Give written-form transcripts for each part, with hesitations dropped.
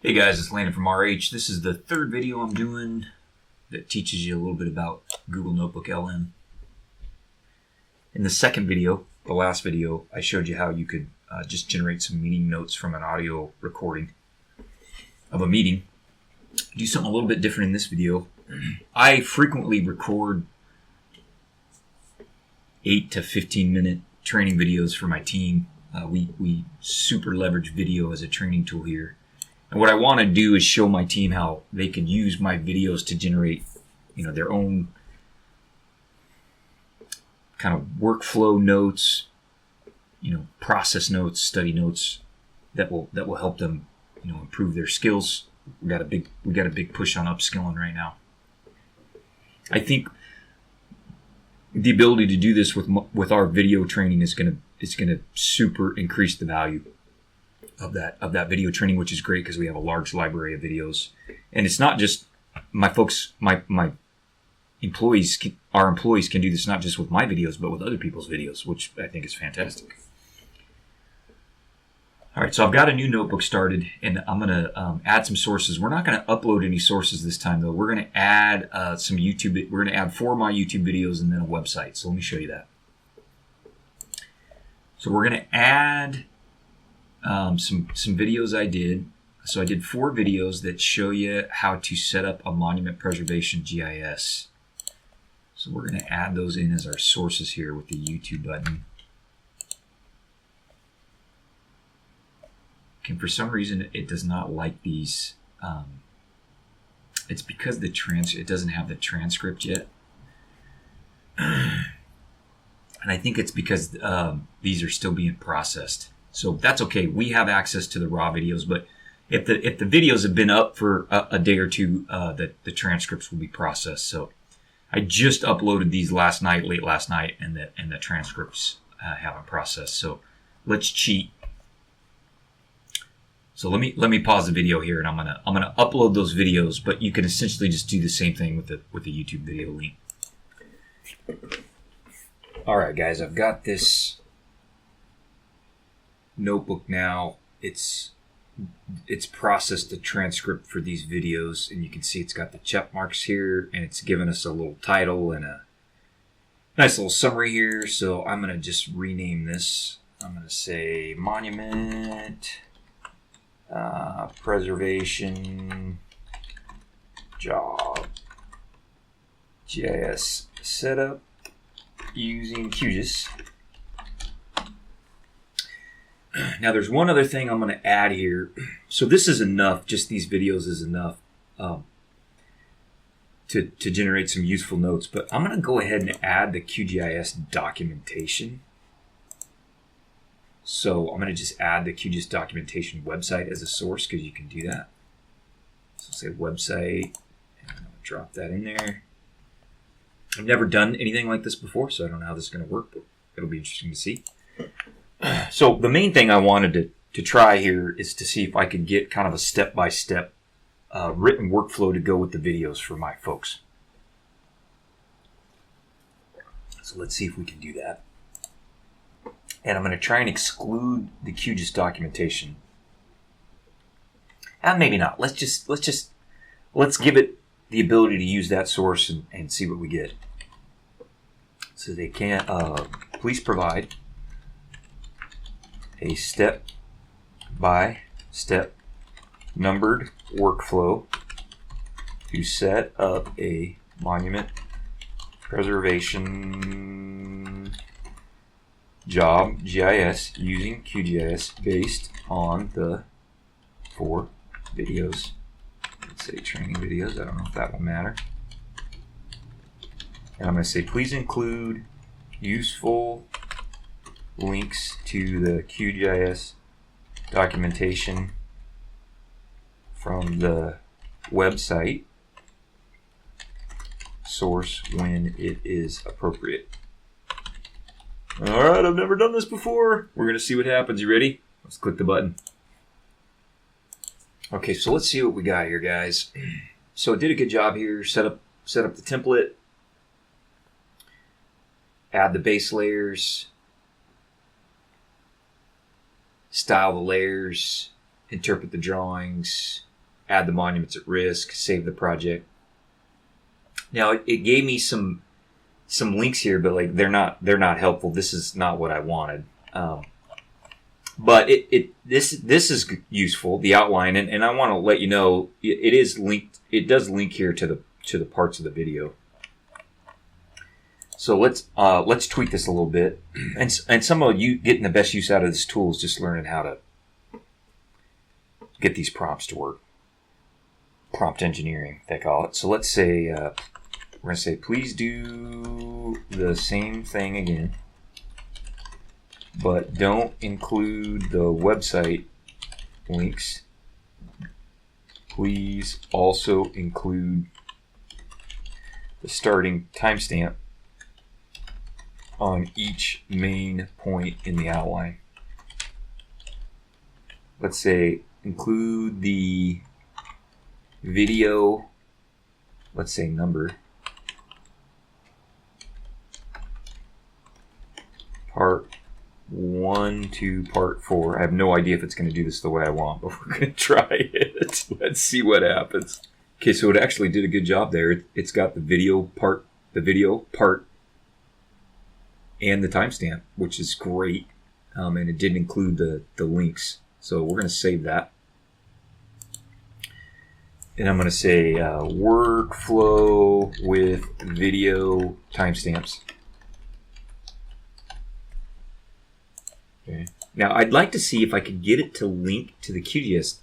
Hey guys, it's Landon from RH. This is the third video I'm doing that teaches you a little bit about Google NotebookLM. In the second video, the last video, I showed you how you could just generate some meeting notes from an audio recording of a meeting. Do something a little bit different in this video. I frequently record 8 to 15 minute training videos for my team. We super leverage video as a training tool here. And what I want to do is show my team how they can use my videos to generate, their own kind of workflow notes, process notes, study notes that will help them, improve their skills. We got a big push on upskilling right now. I think the ability to do this with our video training is going to super increase the value of that video training, which is great because we have a large library of videos. And it's not just my folks, my employees, our employees can do this not just with my videos, but with other people's videos, which I think is fantastic. All right, so I've got a new notebook started, and I'm going to add some sources. We're not going to upload any sources this time, though. We're going to add some YouTube. We're going to add 4 of my YouTube videos and then a website. So let me show you that. So we're going to add some videos I did. So I did 4 videos that show you how to set up a monument preservation GIS. So we're going to add those in as our sources here with the YouTube button. And for some reason it does not like these. It's because it doesn't have the transcript yet. And I think it's because these are still being processed. So that's okay. We have access to the raw videos, but if the videos have been up for a day or two, the transcripts will be processed. So I just uploaded these late last night, and the transcripts haven't processed. So let's cheat. So let me pause the video here, and I'm gonna upload those videos. But you can essentially just do the same thing with the YouTube video link. All right, guys, I've got this notebook now. It's processed the transcript for these videos, and you can see it's got the check marks here, and it's given us a little title and a nice little summary here. So I'm gonna just rename this. I'm gonna say Monument Preservation Job GIS Setup using QGIS. Now there's one other thing I'm going to add here. So this is enough, just these videos is enough to generate some useful notes, but I'm going to go ahead and add the QGIS documentation. So I'm going to just add the QGIS documentation website as a source because you can do that. So say website, and I'm going to drop that in there. I've never done anything like this before, so I don't know how this is going to work, but it'll be interesting to see. So the main thing I wanted to try here is to see if I could get kind of a step-by-step written workflow to go with the videos for my folks. So let's see if we can do that. And I'm going to try and exclude the QGIS documentation. And maybe not. Let's give it the ability to use that source and see what we get. So they can please provide a step-by-step numbered workflow to set up a monument preservation job GIS using QGIS based on the 4 videos. Let's say training videos. I don't know if that will matter. And I'm going to say please include useful links to the QGIS documentation from the website source when it is appropriate. All right, I've never done this before. We're going to see what happens. You ready? Let's click the button. Okay, so let's see what we got here, guys. So it did a good job here. Set up the template. Add the base layers. style the layers, interpret the drawings, add the monuments at risk, save the project. Now it gave me some links here, but like they're not helpful. This is not what I wanted. But this is useful, the outline, and I want to let you know it is linked. It does link here to the parts of the video. So let's tweak this a little bit, and some of you getting the best use out of this tool is just learning how to get these prompts to work. Prompt engineering, they call it. So let's say we're going to say, please do the same thing again, but don't include the website links. Please also include the starting timestamp on each main point in the outline. Let's say include the video, let's say number, part 1 to part 4. I have no idea if it's going to do this the way I want, but we're going to try it. Let's see what happens. Okay, so it actually did a good job there. It's got the video part, and the timestamp, which is great. And it didn't include the links. So we're going to save that. And I'm going to say workflow with video timestamps. Okay. Now I'd like to see if I could get it to link to the QGIS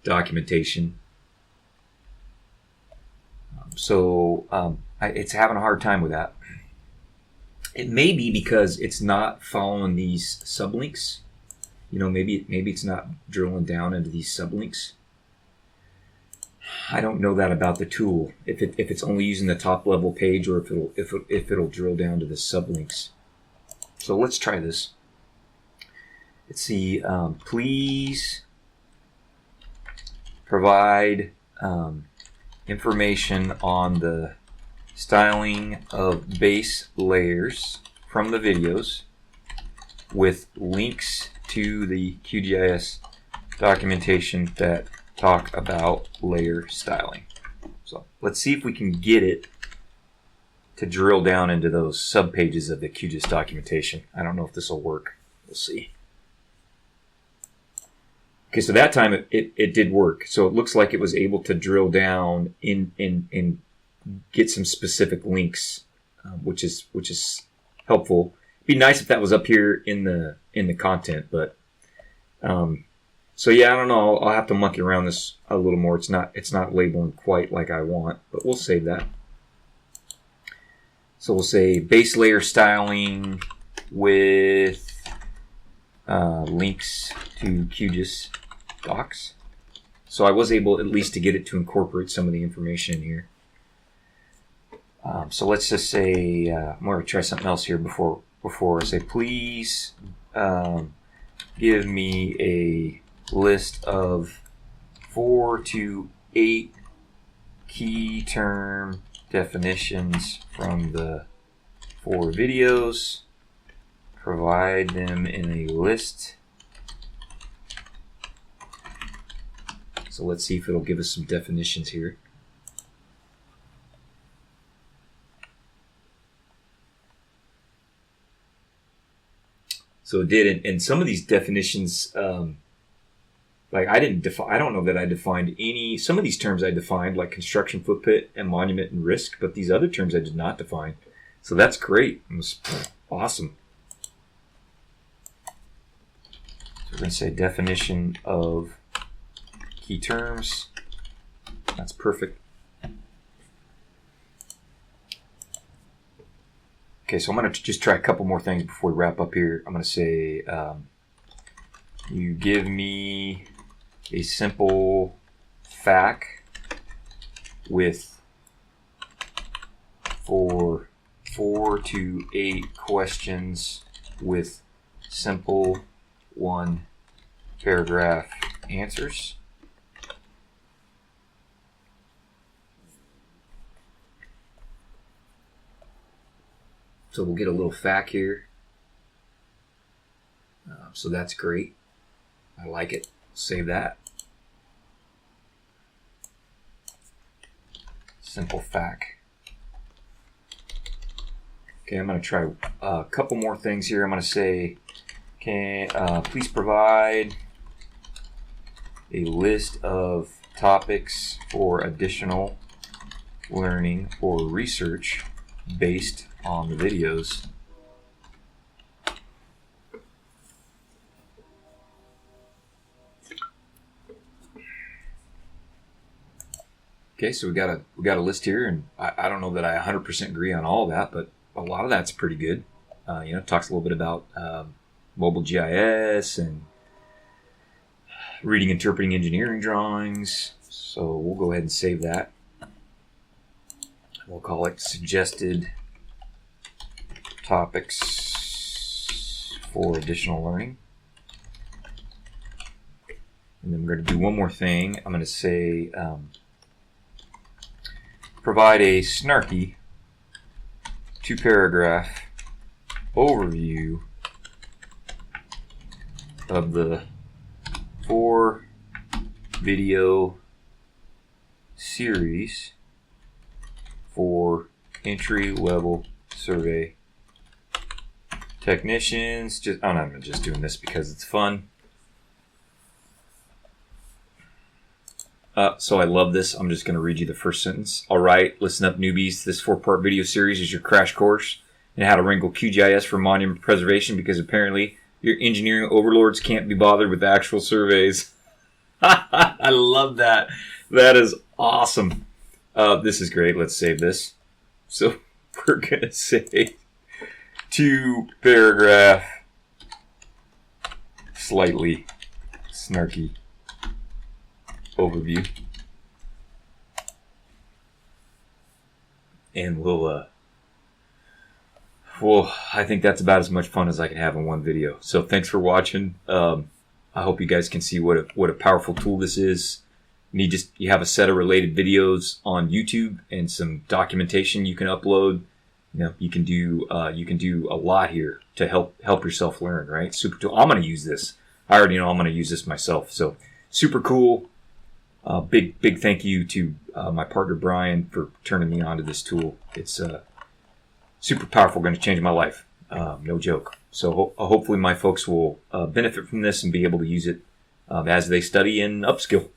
documentation. It's having a hard time with that. It may be because it's not following these sublinks. You know, maybe it's not drilling down into these sublinks. I don't know that about the tool. If it's only using the top level page, or if it'll drill down to the sublinks. So let's try this. Let's see. Please provide information on the styling of base layers from the videos with links to the QGIS documentation that talk about layer styling. So let's see if we can get it to drill down into those subpages of the QGIS documentation. I don't know if this will work. We'll see. Okay, so that time it did work. So it looks like it was able to drill down in get some specific links, which is helpful. It'd be nice if that was up here in the content, but so yeah, I don't know. I'll have to monkey around this a little more. It's not labeling quite like I want, but we'll save that. So we'll say base layer styling with links to QGIS docs. So I was able at least to get it to incorporate some of the information in here. So let's just say I'm going to try something else here before I say please give me a list of 4 to 8 key term definitions from the 4 videos. Provide them in a list. So let's see if it'll give us some definitions here. So it did, and some of these definitions, like I don't know that I defined any. Some of these terms I defined, like construction footprint and monument and risk, but these other terms I did not define. So that's great. It was awesome. So we're going to say definition of key terms. That's perfect. Okay, so I'm going to just try a couple more things before we wrap up here. I'm going to say, you give me a simple FAQ with 4 to 8 questions with simple 1 paragraph answers. So we'll get a little FAQ here. So that's great. I like it. Save that. simple fact. Okay, I'm going to try a couple more things here. I'm going to say, please provide a list of topics for additional learning or research based on the videos. Okay, so we got a list here, and I don't know that I 100% agree on all of that, but a lot of that's pretty good. It talks a little bit about mobile GIS and reading, interpreting engineering drawings. So we'll go ahead and save that. We'll call it suggested topics for additional learning. And then we're going to do one more thing. I'm going to say provide a snarky 2-paragraph overview of the 4 video series for entry-level survey technicians. I'm just doing this because it's fun. So I love this. I'm just going to read you the first sentence. All right, listen up, newbies. This 4-part video series is your crash course in how to wrangle QGIS for monument preservation, because apparently your engineering overlords can't be bothered with actual surveys. I love that. That is awesome. This is great. Let's save this. So we're going to say 2-paragraph, slightly snarky overview. And I think that's about as much fun as I can have in one video. So thanks for watching. I hope you guys can see what a powerful tool this is. You have a set of related videos on YouTube and some documentation you can upload. You can do a lot here to help yourself learn, right? Super tool. I'm going to use this. I already know I'm going to use this myself. So super cool. Big thank you to my partner Brian for turning me on to this tool. It's super powerful, going to change my life. No joke. So hopefully my folks will benefit from this and be able to use it as they study and upskill.